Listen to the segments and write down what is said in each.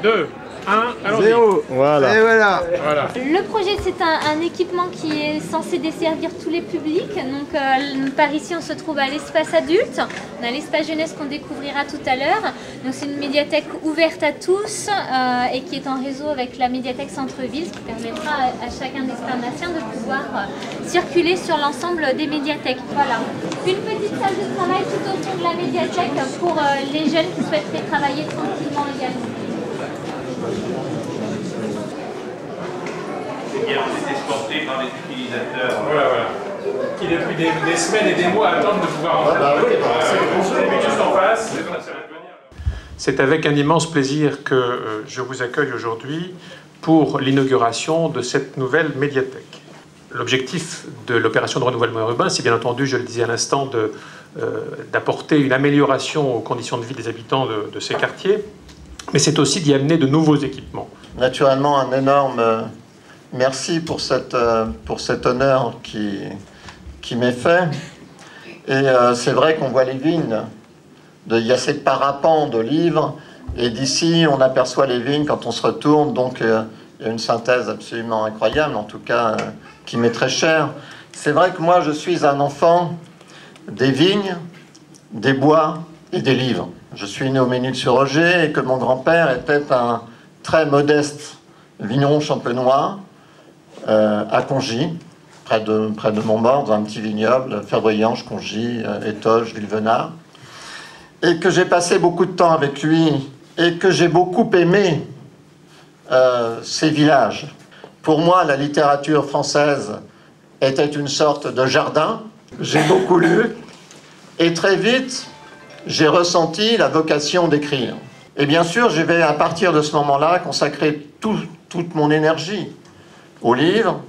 Deux, un, allons-y. Zéro. Voilà. Et voilà. Voilà. Le projet, c'est un équipement qui est censé desservir tous les publics. Donc par ici, on se trouve à l'espace adulte. On a l'espace jeunesse qu'on découvrira tout à l'heure. Donc c'est une médiathèque ouverte à tous et qui est en réseau avec la médiathèque Centre-Ville, ce qui permettra à chacun des pharmaciens de pouvoir circuler sur l'ensemble des médiathèques. Voilà. Une petite salle de travail tout autour de la médiathèque pour les jeunes qui souhaiteraient travailler tranquillement également. C'est bien, on est escorté par les utilisateurs. Voilà, voilà. Qui depuis des semaines et des mois attendent de pouvoir entrer. Juste en face. C'est avec un immense plaisir que je vous accueille aujourd'hui pour l'inauguration de cette nouvelle médiathèque. L'objectif de l'opération de renouvellement urbain, c'est bien entendu, je le disais à l'instant, d'apporter une amélioration aux conditions de vie des habitants de ces quartiers, mais c'est aussi d'y amener de nouveaux équipements. Naturellement, un énorme merci pour cet honneur qui m'est fait. Et c'est vrai qu'on voit les vignes. Il y a ces parapents de livres, et d'ici, on aperçoit les vignes quand on se retourne. Donc, il y a une synthèse absolument incroyable, en tout cas, qui m'est très chère. C'est vrai que moi, je suis un enfant des vignes, des bois et des livres. Je suis né au Ménil-sur-Oger et que mon grand-père était un très modeste vigneron champenois à Congy, près de Montbord, dans un petit vignoble, Ferbriange, Congy, Étoges, Villevenard, et que j'ai passé beaucoup de temps avec lui et que j'ai beaucoup aimé ces villages. Pour moi, la littérature française était une sorte de jardin. J'ai beaucoup lu et très vite, j'ai ressenti la vocation d'écrire. Et bien sûr, je vais à partir de ce moment-là consacrer toute mon énergie au livre,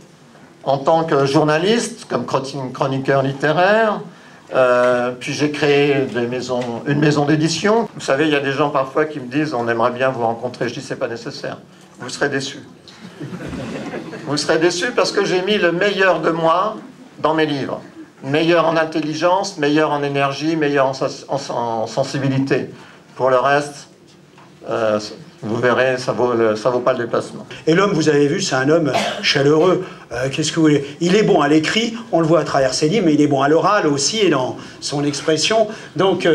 en tant que journaliste, comme chroniqueur littéraire. Puis j'ai créé une maison d'édition. Vous savez, il y a des gens parfois qui me disent « on aimerait bien vous rencontrer ». Je dis « c'est pas nécessaire, vous serez déçus ». Vous serez déçus parce que j'ai mis le meilleur de moi dans mes livres. Meilleur en intelligence, meilleur en énergie, meilleur en sensibilité. Pour le reste, vous verrez, ça vaut pas le déplacement. Et l'homme, vous avez vu, c'est un homme chaleureux. Qu'est-ce que vous voulez? Il est bon à l'écrit, on le voit à travers ses livres, mais il est bon à l'oral aussi et dans son expression. Donc,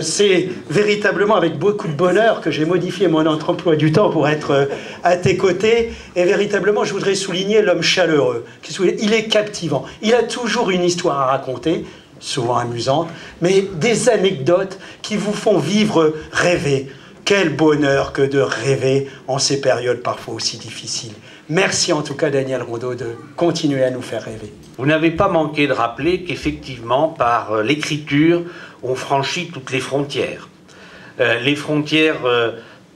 c'est véritablement avec beaucoup de bonheur que j'ai modifié mon emploi du temps pour être à tes côtés. Et véritablement, je voudrais souligner l'homme chaleureux. Qu'est-ce que vous voulez? Il est captivant. Il a toujours une histoire à raconter, souvent amusante, mais des anecdotes qui vous font vivre, rêver. Quel bonheur que de rêver en ces périodes parfois aussi difficiles. Merci en tout cas Daniel Rondeau de continuer à nous faire rêver. Vous n'avez pas manqué de rappeler qu'effectivement, par l'écriture, on franchit toutes les frontières. Les frontières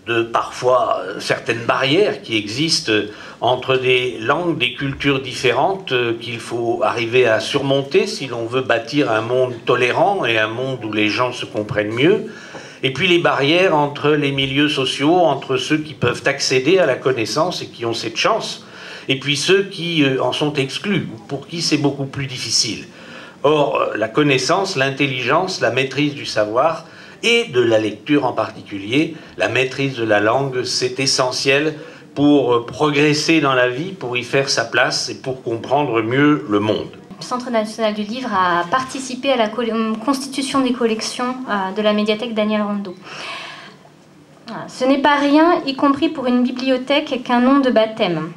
de parfois certaines barrières qui existent entre des langues, des cultures différentes qu'il faut arriver à surmonter si l'on veut bâtir un monde tolérant et un monde où les gens se comprennent mieux. Et puis les barrières entre les milieux sociaux, entre ceux qui peuvent accéder à la connaissance et qui ont cette chance, et puis ceux qui en sont exclus, pour qui c'est beaucoup plus difficile. Or, la connaissance, l'intelligence, la maîtrise du savoir, et de la lecture en particulier, la maîtrise de la langue, c'est essentiel pour progresser dans la vie, pour y faire sa place et pour comprendre mieux le monde. Le Centre national du livre a participé à la constitution des collections de la médiathèque Daniel Rondeau. Ce n'est pas rien, y compris pour une bibliothèque, qu'un nom de baptême.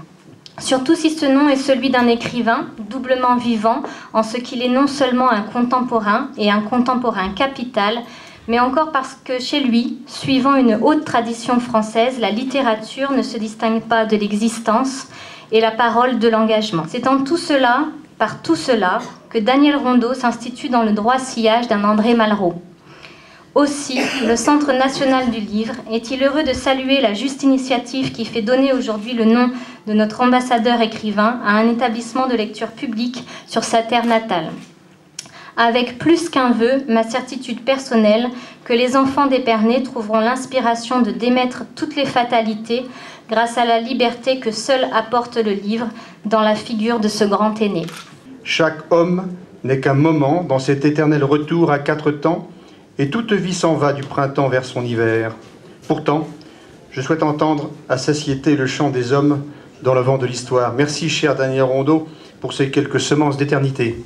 Surtout si ce nom est celui d'un écrivain, doublement vivant, en ce qu'il est non seulement un contemporain, et un contemporain capital, mais encore parce que chez lui, suivant une haute tradition française, la littérature ne se distingue pas de l'existence et la parole de l'engagement. C'est en tout cela, par tout cela, que Daniel Rondeau s'institue dans le droit sillage d'un André Malraux. Aussi, le Centre national du livre est-il heureux de saluer la juste initiative qui fait donner aujourd'hui le nom de notre ambassadeur écrivain à un établissement de lecture publique sur sa terre natale. Avec plus qu'un vœu, ma certitude personnelle que les enfants d'Épernay trouveront l'inspiration de démettre toutes les fatalités grâce à la liberté que seul apporte le livre dans la figure de ce grand aîné. Chaque homme n'est qu'un moment dans cet éternel retour à quatre temps, et toute vie s'en va du printemps vers son hiver. Pourtant, je souhaite entendre à satiété le chant des hommes dans le vent de l'histoire. Merci, cher Daniel Rondeau, pour ces quelques semences d'éternité.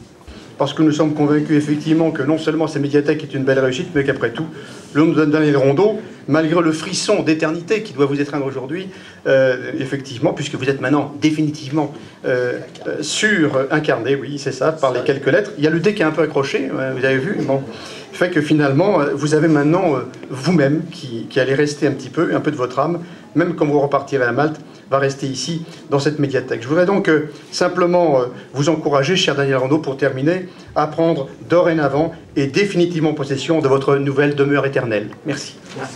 Parce que nous sommes convaincus effectivement que non seulement cette médiathèque est une belle réussite, mais qu'après tout, le nom de Daniel Rondeau, malgré le frisson d'éternité qui doit vous étreindre aujourd'hui, effectivement, puisque vous êtes maintenant définitivement incarné, oui, c'est ça, par les quelques lettres. Il y a le dé qui est un peu accroché, vous avez vu, bon, fait que finalement, vous avez maintenant vous-même qui allez rester un peu de votre âme, même quand vous repartirez à Malte, va rester ici, dans cette médiathèque. Je voudrais donc simplement vous encourager, cher Daniel Rondeau, pour terminer, à prendre dorénavant et définitivement possession de votre nouvelle demeure éternelle. Merci. Merci.